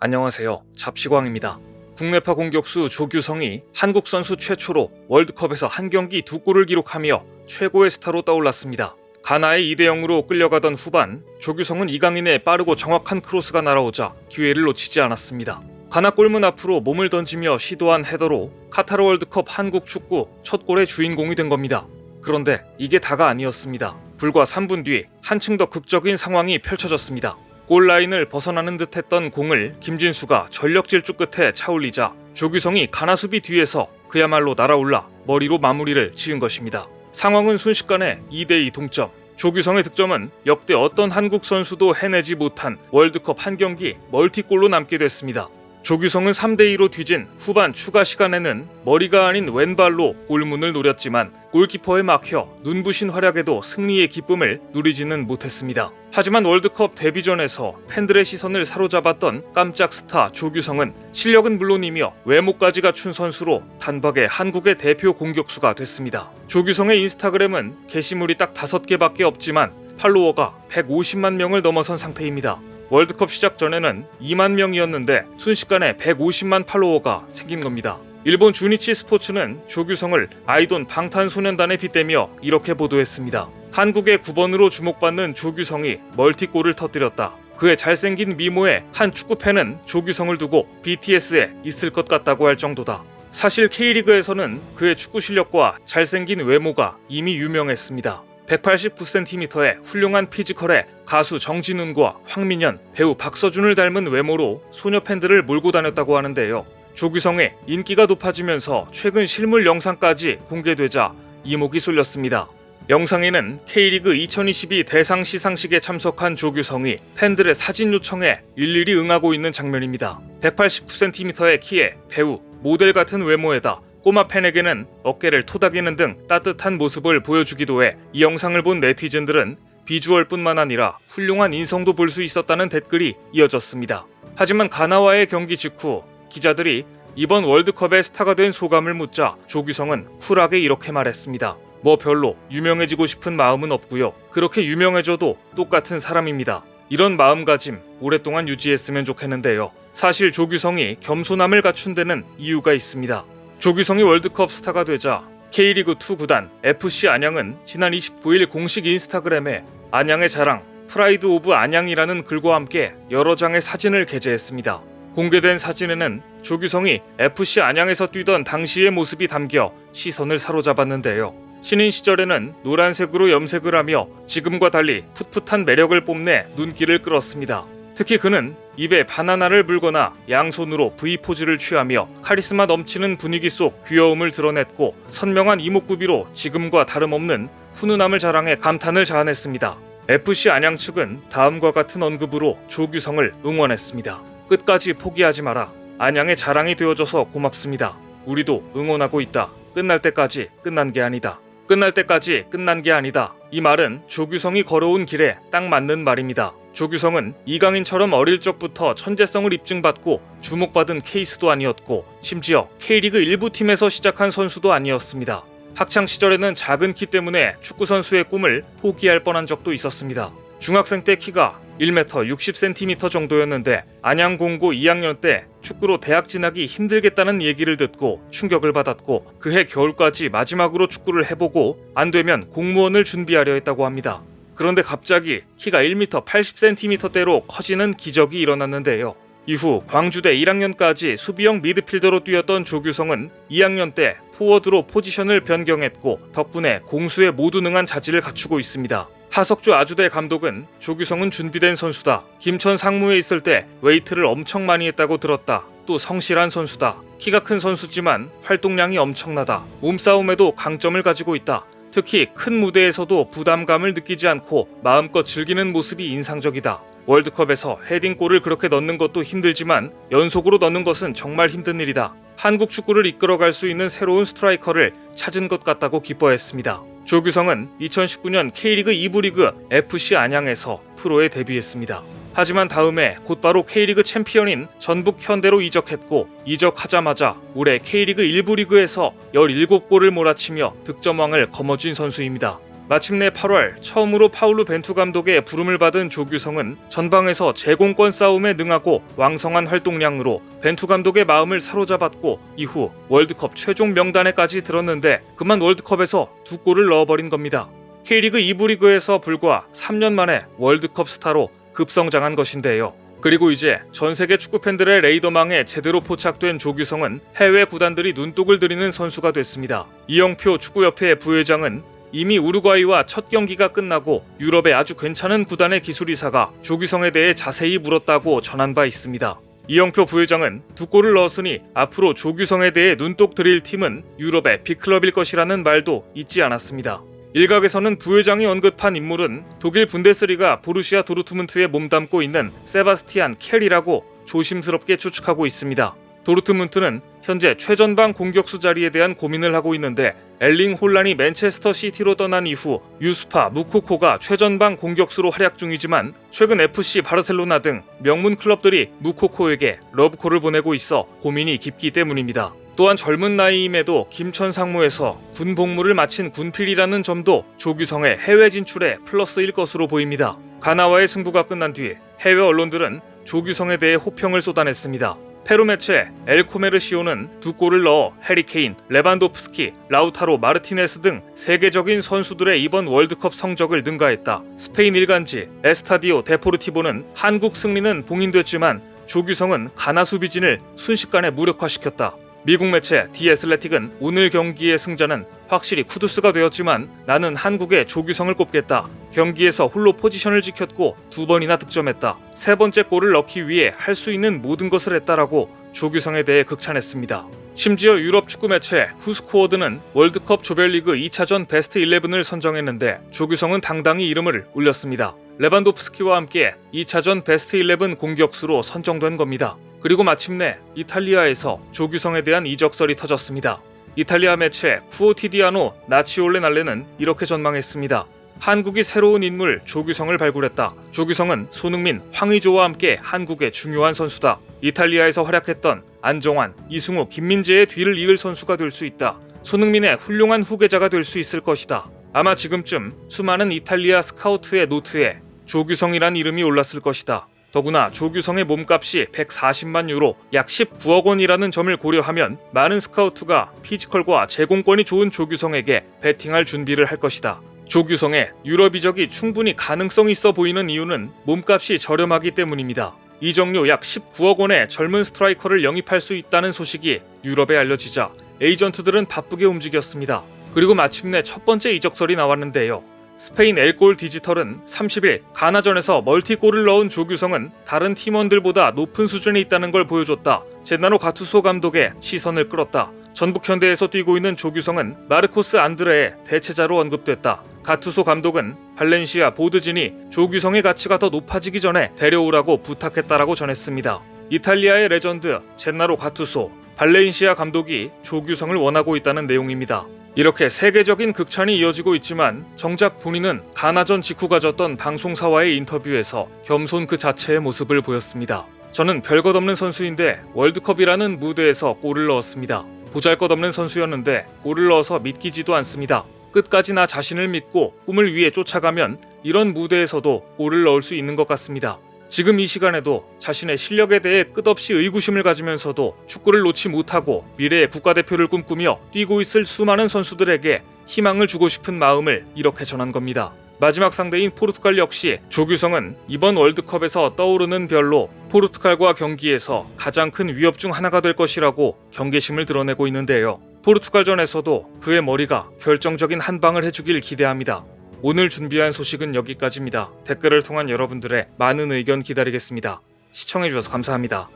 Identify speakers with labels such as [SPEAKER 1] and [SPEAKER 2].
[SPEAKER 1] 안녕하세요. 잡시광입니다. 국내파 공격수 조규성이 한국 선수 최초로 월드컵에서 한 경기 2골을 기록하며 최고의 스타로 떠올랐습니다. 가나의 2대0으로 끌려가던 후반, 조규성은 이강인의 빠르고 정확한 크로스가 날아오자 기회를 놓치지 않았습니다. 가나 골문 앞으로 몸을 던지며 시도한 헤더로 카타르 월드컵 한국 축구 첫 골의 주인공이 된 겁니다. 그런데 이게 다가 아니었습니다. 불과 3분 뒤 한층 더 극적인 상황이 펼쳐졌습니다. 골라인을 벗어나는 듯했던 공을 김진수가 전력 질주 끝에 차올리자 조규성이 가나 수비 뒤에서 그야말로 날아올라 머리로 마무리를 지은 것입니다. 상황은 순식간에 2대2 동점. 조규성의 득점은 역대 어떤 한국 선수도 해내지 못한 월드컵 한 경기 멀티골로 남게 됐습니다. 조규성은 3대2로 뒤진 후반 추가 시간에는 머리가 아닌 왼발로 골문을 노렸지만 골키퍼에 막혀 눈부신 활약에도 승리의 기쁨을 누리지는 못했습니다. 하지만 월드컵 데뷔전에서 팬들의 시선을 사로잡았던 깜짝 스타 조규성은 실력은 물론이며 외모까지 갖춘 선수로 단박에 한국의 대표 공격수가 됐습니다. 조규성의 인스타그램은 게시물이 딱 5개밖에 없지만 팔로워가 150만 명을 넘어선 상태입니다. 월드컵 시작 전에는 2만 명이었는데 순식간에 150만 팔로워가 생긴 겁니다. 일본 주니치 스포츠는 조규성을 아이돌 방탄소년단에 빗대며 이렇게 보도했습니다. 한국의 9번으로 주목받는 조규성이 멀티골을 터뜨렸다. 그의 잘생긴 미모에 한 축구팬은 조규성을 두고 BTS에 있을 것 같다고 할 정도다. 사실 K리그에서는 그의 축구 실력과 잘생긴 외모가 이미 유명했습니다. 189cm의 훌륭한 피지컬에 가수 정진훈과 황민현, 배우 박서준을 닮은 외모로 소녀 팬들을 몰고 다녔다고 하는데요. 조규성의 인기가 높아지면서 최근 실물 영상까지 공개되자 이목이 쏠렸습니다. 영상에는 K리그 2022 대상 시상식에 참석한 조규성이 팬들의 사진 요청에 일일이 응하고 있는 장면입니다. 189cm의 키에 배우, 모델 같은 외모에다 꼬마 팬에게는 어깨를 토닥이는 등 따뜻한 모습을 보여주기도 해 이 영상을 본 네티즌들은 비주얼뿐만 아니라 훌륭한 인성도 볼 수 있었다는 댓글이 이어졌습니다. 하지만 가나와의 경기 직후 기자들이 이번 월드컵의 스타가 된 소감을 묻자 조규성은 쿨하게 이렇게 말했습니다. 뭐 별로 유명해지고 싶은 마음은 없고요. 그렇게 유명해져도 똑같은 사람입니다. 이런 마음가짐 오랫동안 유지했으면 좋겠는데요. 사실 조규성이 겸손함을 갖춘 데는 이유가 있습니다. 조규성이 월드컵 스타가 되자 K리그2 구단 FC 안양은 지난 29일 공식 인스타그램에 안양의 자랑, 프라이드 오브 안양이라는 글과 함께 여러 장의 사진을 게재했습니다. 공개된 사진에는 조규성이 FC 안양에서 뛰던 당시의 모습이 담겨 시선을 사로잡았는데요. 신인 시절에는 노란색으로 염색을 하며 지금과 달리 풋풋한 매력을 뽐내 눈길을 끌었습니다. 특히 그는 입에 바나나를 물거나 양손으로 V포즈를 취하며 카리스마 넘치는 분위기 속 귀여움을 드러냈고 선명한 이목구비로 지금과 다름없는 훈훈함을 자랑해 감탄을 자아냈습니다. FC 안양 측은 다음과 같은 언급으로 조규성을 응원했습니다. 끝까지 포기하지 마라. 안양의 자랑이 되어줘서 고맙습니다. 우리도 응원하고 있다. 끝날 때까지 끝난 게 아니다. 끝날 때까지 끝난 게 아니다. 이 말은 조규성이 걸어온 길에 딱 맞는 말입니다. 조규성은 이강인처럼 어릴 적부터 천재성을 입증받고 주목받은 케이스도 아니었고 심지어 K리그 일부 팀에서 시작한 선수도 아니었습니다. 학창시절에는 작은 키 때문에 축구선수의 꿈을 포기할 뻔한 적도 있었습니다. 중학생 때 키가 1m 60cm 정도였는데 안양 공고 2학년 때 축구로 대학 진학이 힘들겠다는 얘기를 듣고 충격을 받았고 그해 겨울까지 마지막으로 축구를 해보고 안 되면 공무원을 준비하려 했다고 합니다. 그런데 갑자기 키가 1m 80cm대로 커지는 기적이 일어났는데요. 이후 광주대 1학년까지 수비형 미드필더로 뛰었던 조규성은 2학년 때 포워드로 포지션을 변경했고 덕분에 공수에 모두 능한 자질을 갖추고 있습니다. 하석주 아주대 감독은 조규성은 준비된 선수다. 김천 상무에 있을 때 웨이트를 엄청 많이 했다고 들었다. 또 성실한 선수다. 키가 큰 선수지만 활동량이 엄청나다. 몸싸움에도 강점을 가지고 있다. 특히 큰 무대에서도 부담감을 느끼지 않고 마음껏 즐기는 모습이 인상적이다. 월드컵에서 헤딩골을 그렇게 넣는 것도 힘들지만 연속으로 넣는 것은 정말 힘든 일이다. 한국 축구를 이끌어갈 수 있는 새로운 스트라이커를 찾은 것 같다고 기뻐했습니다. 조규성은 2019년 K리그 2부 리그 FC 안양에서 프로에 데뷔했습니다. 하지만 다음해 곧바로 K리그 챔피언인 전북 현대로 이적했고 이적하자마자 올해 K리그 1부 리그에서 17골을 몰아치며 득점왕을 거머쥔 선수입니다. 마침내 8월 처음으로 파울루 벤투 감독의 부름을 받은 조규성은 전방에서 제공권 싸움에 능하고 왕성한 활동량으로 벤투 감독의 마음을 사로잡았고 이후 월드컵 최종 명단에까지 들었는데 그만 월드컵에서 2골을 넣어버린 겁니다. K리그 2부 리그에서 불과 3년 만에 월드컵 스타로 급성장한 것인데요. 그리고 이제 전세계 축구팬들의 레이더망에 제대로 포착된 조규성은 해외 구단들이 눈독을 들이는 선수가 됐습니다. 이영표 축구협회 부회장은 이미 우루과이와 첫 경기가 끝나고 유럽의 아주 괜찮은 구단의 기술이사가 조규성에 대해 자세히 물었다고 전한 바 있습니다. 이영표 부회장은 2골을 넣었으니 앞으로 조규성에 대해 눈독 들일 팀은 유럽의 빅클럽일 것이라는 말도 잊지 않았습니다. 일각에서는 부회장이 언급한 인물은 독일 분데스리가 보루시아 도르트문트에 몸담고 있는 세바스티안 켈이라고 조심스럽게 추측하고 있습니다. 도르트문트는 현재 최전방 공격수 자리에 대한 고민을 하고 있는데 엘링 홀란이 맨체스터 시티로 떠난 이후 유스파 무코코가 최전방 공격수로 활약 중이지만 최근 FC 바르셀로나 등 명문 클럽들이 무코코에게 러브콜을 보내고 있어 고민이 깊기 때문입니다. 또한 젊은 나이임에도 김천 상무에서 군 복무를 마친 군필이라는 점도 조규성의 해외 진출에 플러스일 것으로 보입니다. 가나와의 승부가 끝난 뒤 해외 언론들은 조규성에 대해 호평을 쏟아냈습니다. 페루 매체 엘코메르시오는 2골을 넣어 해리케인, 레반도프스키, 라우타로 마르티네스 등 세계적인 선수들의 이번 월드컵 성적을 능가했다. 스페인 일간지 에스타디오 데포르티보는 한국 승리는 봉인됐지만 조규성은 가나 수비진을 순식간에 무력화시켰다. 미국 매체 디 애슬레틱은 오늘 경기의 승자는 확실히 쿠두스가 되었지만 나는 한국의 조규성을 꼽겠다. 경기에서 홀로 포지션을 지켰고 2번이나 득점했다. 3번째 골을 넣기 위해 할 수 있는 모든 것을 했다라고 조규성에 대해 극찬했습니다. 심지어 유럽 축구 매체 후스코어드는 월드컵 조별리그 2차전 베스트 11을 선정했는데 조규성은 당당히 이름을 올렸습니다. 레반도프스키와 함께 2차전 베스트 11 공격수로 선정된 겁니다. 그리고 마침내 이탈리아에서 조규성에 대한 이적설이 터졌습니다. 이탈리아 매체 쿠오티디아노 나치올레 날레는 이렇게 전망했습니다. 한국이 새로운 인물 조규성을 발굴했다. 조규성은 손흥민, 황의조와 함께 한국의 중요한 선수다. 이탈리아에서 활약했던 안정환, 이승우, 김민재의 뒤를 이을 선수가 될 수 있다. 손흥민의 훌륭한 후계자가 될 수 있을 것이다. 아마 지금쯤 수많은 이탈리아 스카우트의 노트에 조규성이란 이름이 올랐을 것이다. 더구나 조규성의 몸값이 140만 유로, 약 19억 원이라는 점을 고려하면 많은 스카우트가 피지컬과 제공권이 좋은 조규성에게 베팅할 준비를 할 것이다. 조규성의 유럽 이적이 충분히 가능성이 있어 보이는 이유는 몸값이 저렴하기 때문입니다. 이적료 약 19억 원의 젊은 스트라이커를 영입할 수 있다는 소식이 유럽에 알려지자 에이전트들은 바쁘게 움직였습니다. 그리고 마침내 첫 번째 이적설이 나왔는데요. 스페인 엘골 디지털은 30일 가나전에서 멀티골을 넣은 조규성은 다른 팀원들보다 높은 수준에 있다는 걸 보여줬다. 제나로 가투소 감독의 시선을 끌었다. 전북현대에서 뛰고 있는 조규성은 마르코스 안드레의 대체자로 언급됐다. 가투소 감독은 발렌시아 보드진이 조규성의 가치가 더 높아지기 전에 데려오라고 부탁했다라고 전했습니다. 이탈리아의 레전드 제나로 가투소, 발렌시아 감독이 조규성을 원하고 있다는 내용입니다. 이렇게 세계적인 극찬이 이어지고 있지만 정작 본인은 가나전 직후 가졌던 방송사와의 인터뷰에서 겸손 그 자체의 모습을 보였습니다. 저는 별것 없는 선수인데 월드컵이라는 무대에서 골을 넣었습니다. 보잘것없는 선수였는데 골을 넣어서 믿기지도 않습니다. 끝까지 나 자신을 믿고 꿈을 위해 쫓아가면 이런 무대에서도 골을 넣을 수 있는 것 같습니다. 지금 이 시간에도 자신의 실력에 대해 끝없이 의구심을 가지면서도 축구를 놓지 못하고 미래의 국가대표를 꿈꾸며 뛰고 있을 수많은 선수들에게 희망을 주고 싶은 마음을 이렇게 전한 겁니다. 마지막 상대인 포르투갈 역시 조규성은 이번 월드컵에서 떠오르는 별로 포르투갈과 경기에서 가장 큰 위협 중 하나가 될 것이라고 경계심을 드러내고 있는데요. 포르투갈전에서도 그의 머리가 결정적인 한 방을 해주길 기대합니다. 오늘 준비한 소식은 여기까지입니다. 댓글을 통한 여러분들의 많은 의견 기다리겠습니다. 시청해주셔서 감사합니다.